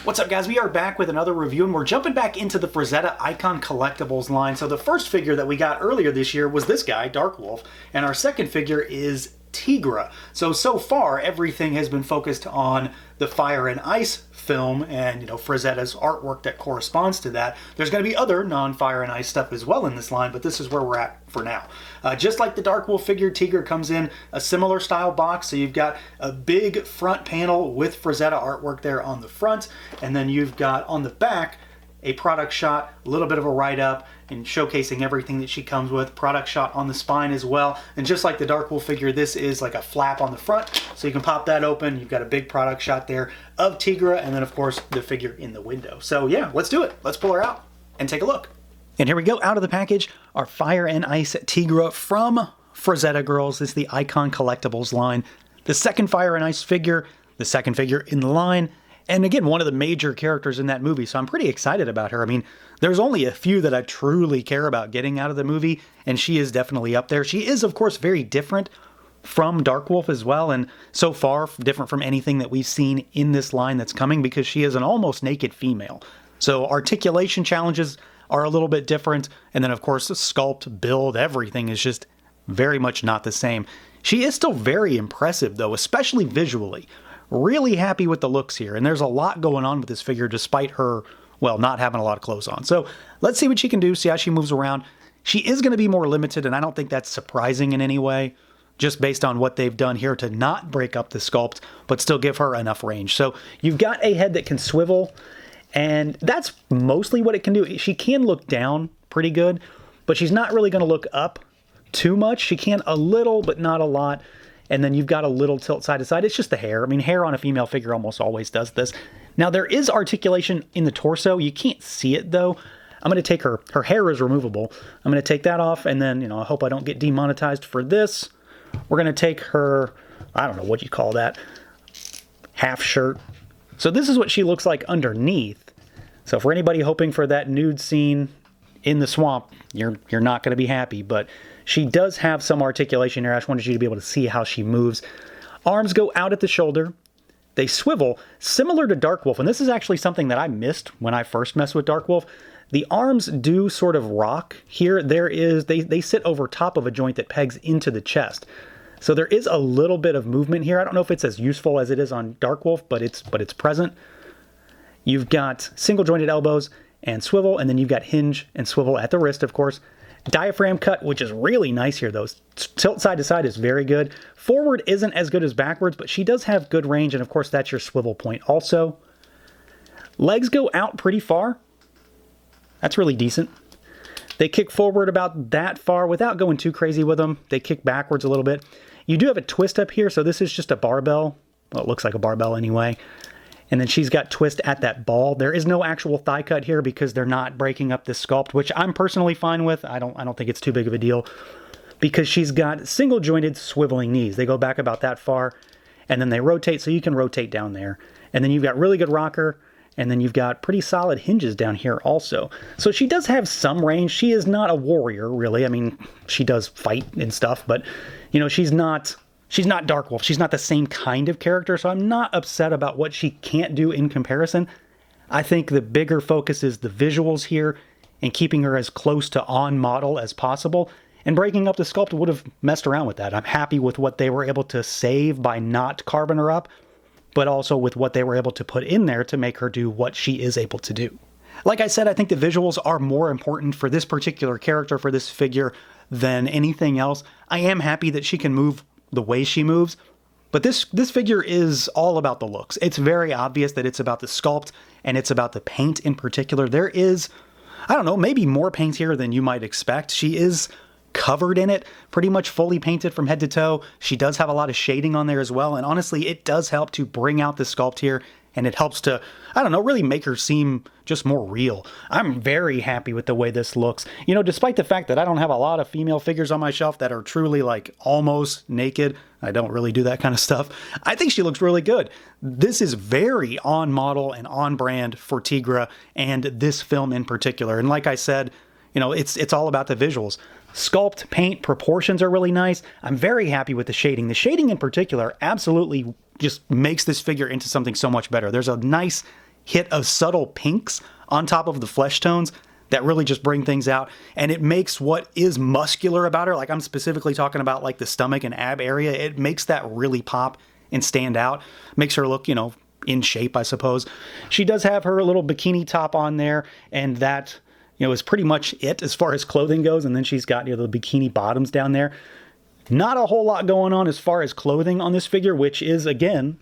What's up, guys? We are back with another review, and we're jumping back into the Frazetta Icon Collectibles line. So the first figure that we got earlier this year was this guy, Dark Wolf, and our second figure is Teegra. So far, everything has been focused on the Fire and Ice film and, Frazetta's artwork that corresponds to that. There's going to be other non-Fire and Ice stuff as well in this line, but this is where we're at for now. Just like the Dark Wolf figure, Teegra comes in a similar style box. So you've got a big front panel with Frazetta artwork there on the front, and then you've got on the back a product shot, a little bit of a write-up, and showcasing everything that she comes with. Product shot on the spine as well. And just like the Dark Wolf figure, this is like a flap on the front, so you can pop that open. You've got a big product shot there of Teegra, and then of course the figure in the window. So yeah, let's do it. Let's pull her out and take a look. And here we go, out of the package, our Fire and Ice Teegra from Frazetta Girls. This is the Icon Collectibles line. The second Fire and Ice figure, the second figure in the line, and again, one of the major characters in that movie, so I'm pretty excited about her. I mean, there's only a few that I truly care about getting out of the movie, and she is definitely up there. She is, of course, very different from Dark Wolf as well, and so far different from anything that we've seen in this line that's coming, because she is an almost naked female. So articulation challenges are a little bit different, and then of course the sculpt, build, everything is just very much not the same. She is still very impressive though, especially visually. Really happy with the looks here, and there's a lot going on with this figure despite her, well, not having a lot of clothes on. So let's see what she can do, see how she moves around. She is going to be more limited, and I don't think that's surprising in any way, just based on what they've done here to not break up the sculpt, but still give her enough range. So you've got a head that can swivel, and that's mostly what it can do. She can look down pretty good, but she's not really going to look up too much. She can a little, but not a lot. And then you've got a little tilt side to side. It's just the hair. I mean, hair on a female figure almost always does this. Now, there is articulation in the torso. You can't see it, though. I'm going to take her hair is removable. I'm going to take that off, and then, I hope I don't get demonetized for this. We're going to take her, I don't know what you call that, half shirt. So this is what she looks like underneath. So for anybody hoping for that nude scene in the swamp, you're not going to be happy, but she does have some articulation here. I just wanted you to be able to see how she moves. Arms go out at the shoulder. They swivel, similar to Dark Wolf, and this is actually something that I missed when I first messed with Dark Wolf. The arms do sort of rock here. They sit over top of a joint that pegs into the chest. So there is a little bit of movement here. I don't know if it's as useful as it is on Dark Wolf, but it's present. You've got single jointed elbows and swivel, and then you've got hinge and swivel at the wrist, of course. Diaphragm cut, which is really nice here, though. Tilt side to side is very good. Forward isn't as good as backwards, but she does have good range, and of course that's your swivel point also. Legs go out pretty far. That's really decent. They kick forward about that far without going too crazy with them. They kick backwards a little bit. You do have a twist up here, so this is just a barbell. Well, it looks like a barbell anyway. And then she's got twist at that ball. There is no actual thigh cut here because they're not breaking up this sculpt, which I'm personally fine with. I don't think it's too big of a deal because she's got single jointed swiveling knees. They go back about that far and then they rotate, so you can rotate down there. And then you've got really good rocker, and then you've got pretty solid hinges down here also. So she does have some range. She is not a warrior, really. I mean, she does fight and stuff, but she's not Dark Wolf. She's not the same kind of character, so I'm not upset about what she can't do in comparison. I think the bigger focus is the visuals here and keeping her as close to on model as possible. And breaking up the sculpt would have messed around with that. I'm happy with what they were able to save by not carving her up, but also with what they were able to put in there to make her do what she is able to do. Like I said, I think the visuals are more important for this particular character, for this figure, than anything else. I am happy that she can move the way she moves, but this figure is all about the looks. It's very obvious that it's about the sculpt, and it's about the paint in particular. There is, I don't know, maybe more paint here than you might expect. She is covered in it, pretty much fully painted from head to toe. She does have a lot of shading on there as well, and honestly, it does help to bring out the sculpt here, and it helps to, I don't know, really make her seem just more real. I'm very happy with the way this looks. Despite the fact that I don't have a lot of female figures on my shelf that are truly like almost naked, I don't really do that kind of stuff, I think she looks really good. This is very on model and on brand for Teegra and this film in particular. And like I said, it's all about the visuals. Sculpt, paint, proportions are really nice. I'm very happy with the shading. The shading in particular absolutely just makes this figure into something so much better. There's a nice hit of subtle pinks on top of the flesh tones that really just bring things out, and it makes what is muscular about her, like I'm specifically talking about like the stomach and ab area, it makes that really pop and stand out. Makes her look, you know, in shape, I suppose. She does have her little bikini top on there, and that, you know, is pretty much it as far as clothing goes. And then she's got, you know, the bikini bottoms down there. Not a whole lot going on as far as clothing on this figure, which is, again,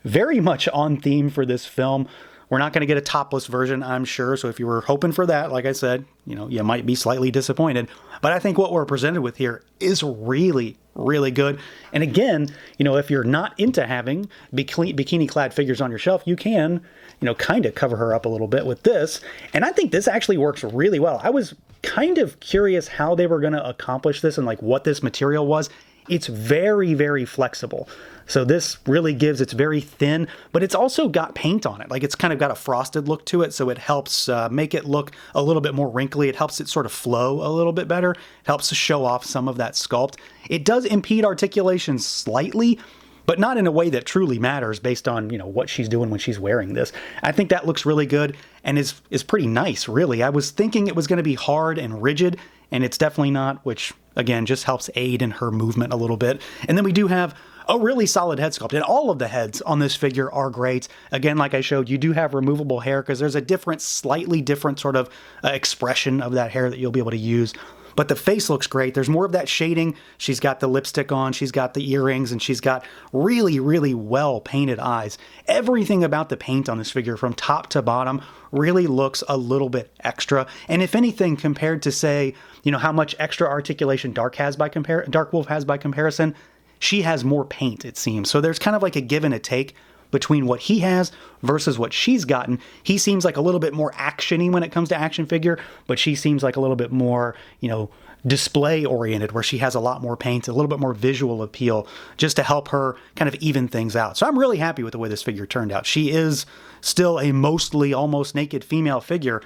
very much on theme for this film. We're not going to get a topless version, I'm sure. So if you were hoping for that, like I said, you know, you might be slightly disappointed. But I think what we're presented with here is really, really good. And again, you know, if you're not into having bikini-clad figures on your shelf, you can, you know, kind of cover her up a little bit with this. And I think this actually works really well. I was kind of curious how they were going to accomplish this and like what this material was. It's very, very flexible. So this really gives, it's very thin, but it's also got paint on it. Like it's kind of got a frosted look to it, so it helps make it look a little bit more wrinkly. It helps it sort of flow a little bit better. It helps to show off some of that sculpt. It does impede articulation slightly, but not in a way that truly matters based on, you know, what she's doing when she's wearing this. I think that looks really good and is pretty nice, really. I was thinking it was going to be hard and rigid, and it's definitely not, which again just helps aid in her movement a little bit. And then we do have a really solid head sculpt, and all of the heads on this figure are great. Again, like I showed, you do have removable hair because there's a different, slightly different sort of expression of that hair that you'll be able to use. But the face looks great. There's more of that shading. She's got the lipstick on, she's got the earrings, and she's got really, really well painted eyes. Everything about the paint on this figure from top to bottom really looks a little bit extra. And if anything, compared to, say, you know, how much extra articulation Dark Wolf has by comparison, she has more paint, it seems. So there's kind of like a give and a take between what he has versus what she's gotten. He seems like a little bit more action-y when it comes to action figure, but she seems like a little bit more, you know, display oriented, where she has a lot more paint, a little bit more visual appeal, just to help her kind of even things out. So I'm really happy with the way this figure turned out. She is still a mostly almost naked female figure,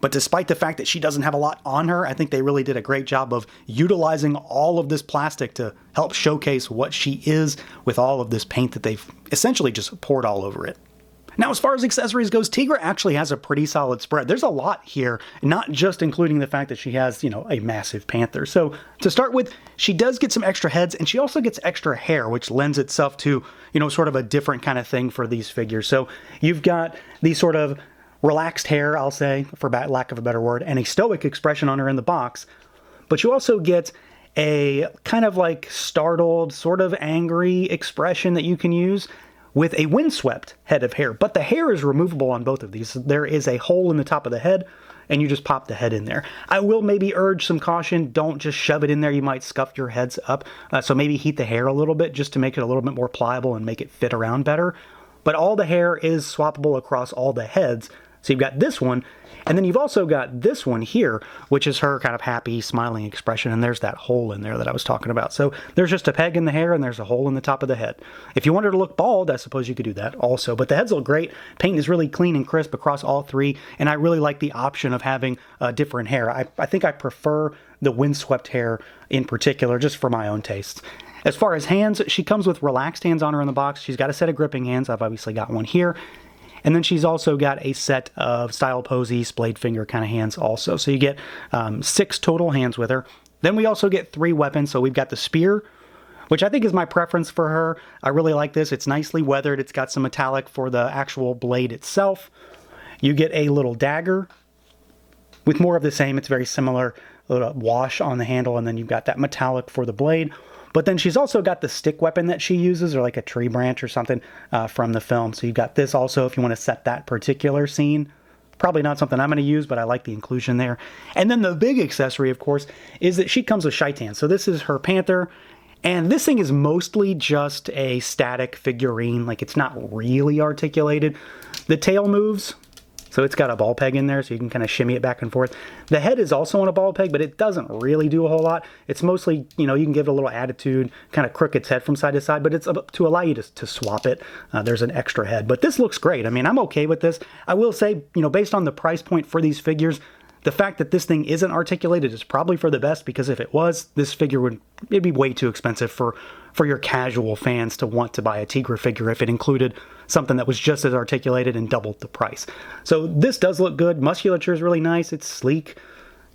but despite the fact that she doesn't have a lot on her, I think they really did a great job of utilizing all of this plastic to help showcase what she is with all of this paint that they've essentially just poured all over it. Now, as far as accessories goes, Teegra actually has a pretty solid spread. There's a lot here, not just including the fact that she has, you know, a massive panther. So to start with, she does get some extra heads, and she also gets extra hair, which lends itself to, you know, sort of a different kind of thing for these figures. So you've got these sort of relaxed hair, I'll say, for lack of a better word, and a stoic expression on her in the box. But you also get a kind of like startled, sort of angry expression that you can use with a windswept head of hair. But the hair is removable on both of these. There is a hole in the top of the head, and you just pop the head in there. I will maybe urge some caution. Don't just shove it in there. You might scuff your heads up. So maybe heat the hair a little bit just to make it a little bit more pliable and make it fit around better. But all the hair is swappable across all the heads. So you've got this one, and then you've also got this one here, which is her kind of happy, smiling expression, and there's that hole in there that I was talking about. So there's just a peg in the hair, and there's a hole in the top of the head. If you wanted her to look bald, I suppose you could do that also, but the heads look great. Paint is really clean and crisp across all three, and I really like the option of having different hair. I think I prefer the windswept hair in particular, just for my own tastes. As far as hands, she comes with relaxed hands on her in the box. She's got a set of gripping hands. I've obviously got one here. And then she's also got a set of style posy, splayed finger kind of hands also. So you get 6 total hands with her. Then we also get 3 weapons. So we've got the spear, which I think is my preference for her. I really like this. It's nicely weathered. It's got some metallic for the actual blade itself. You get a little dagger with more of the same. It's very similar. A little wash on the handle, and then you've got that metallic for the blade. But then she's also got the stick weapon that she uses, or like a tree branch or something from the film. So you've got this also if you want to set that particular scene. Probably not something I'm going to use, but I like the inclusion there. And then the big accessory, of course, is that she comes with Shaitan. So this is her panther. And this thing is mostly just a static figurine. Like, it's not really articulated. The tail moves. So it's got a ball peg in there, so you can kind of shimmy it back and forth. The head is also on a ball peg, but it doesn't really do a whole lot. It's mostly, you know, you can give it a little attitude, kind of crook its head from side to side, but it's to allow you to swap it. There's an extra head, but this looks great. I mean, I'm okay with this. I will say, you know, based on the price point for these figures, The fact that this thing isn't articulated is probably for the best, because if it was, this figure would it'd be way too expensive for your casual fans to want to buy a Teegra figure if it included something that was just as articulated and doubled the price. So this does look good. Musculature is really nice. It's sleek.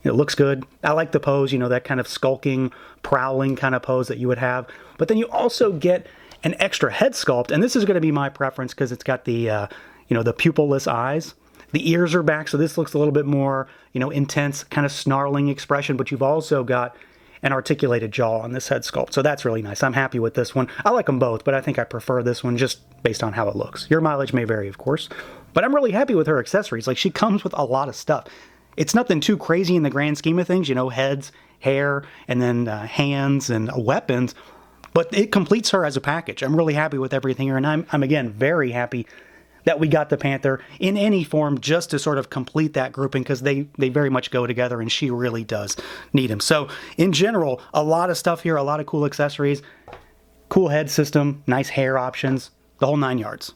It looks good. I like the pose, you know, that kind of skulking, prowling kind of pose that you would have. But then you also get an extra head sculpt, and this is going to be my preference because it's got the, you know, the pupilless eyes. The ears are back, so this looks a little bit more, you know, intense, kind of snarling expression, but you've also got an articulated jaw on this head sculpt. So that's really nice. I'm happy with this one. I like them both, but I think I prefer this one just based on how it looks. Your mileage may vary, of course, but I'm really happy with her accessories. Like, she comes with a lot of stuff. It's nothing too crazy in the grand scheme of things, you know, heads, hair, and then hands and weapons, but it completes her as a package. I'm really happy with everything here, and I'm again, very happy that we got the Panther in any form just to sort of complete that grouping, because they very much go together, and she really does need him. So in general, a lot of stuff here, a lot of cool accessories, cool head system, nice hair options, the whole 9 yards.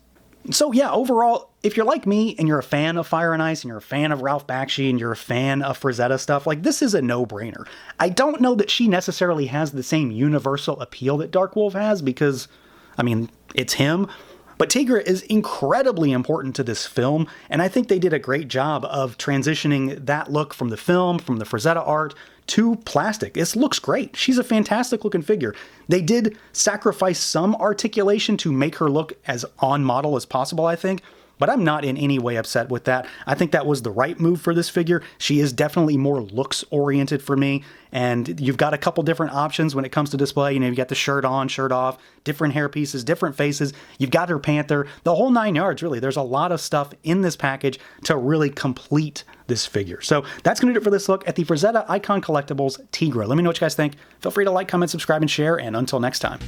So yeah, overall, if you're like me and you're a fan of Fire and Ice and you're a fan of Ralph Bakshi and you're a fan of Frazetta stuff, like, this is a no-brainer. I don't know that she necessarily has the same universal appeal that Dark Wolf has, because, I mean, it's him. But Teegra is incredibly important to this film, and I think they did a great job of transitioning that look from the film, from the Frazetta art, to plastic. This looks great. She's a fantastic looking figure. They did sacrifice some articulation to make her look as on model as possible, I think, but I'm not in any way upset with that. I think that was the right move for this figure. She is definitely more looks oriented for me, and you've got a couple different options when it comes to display. You know, you've got the shirt on, shirt off, different hair pieces, different faces. You've got her Panther, the whole 9 yards, really. There's a lot of stuff in this package to really complete this figure. So that's going to do it for this look at the Frazetta Icon Collectibles Teegra. Let me know what you guys think. Feel free to like, comment, subscribe, and share, and until next time.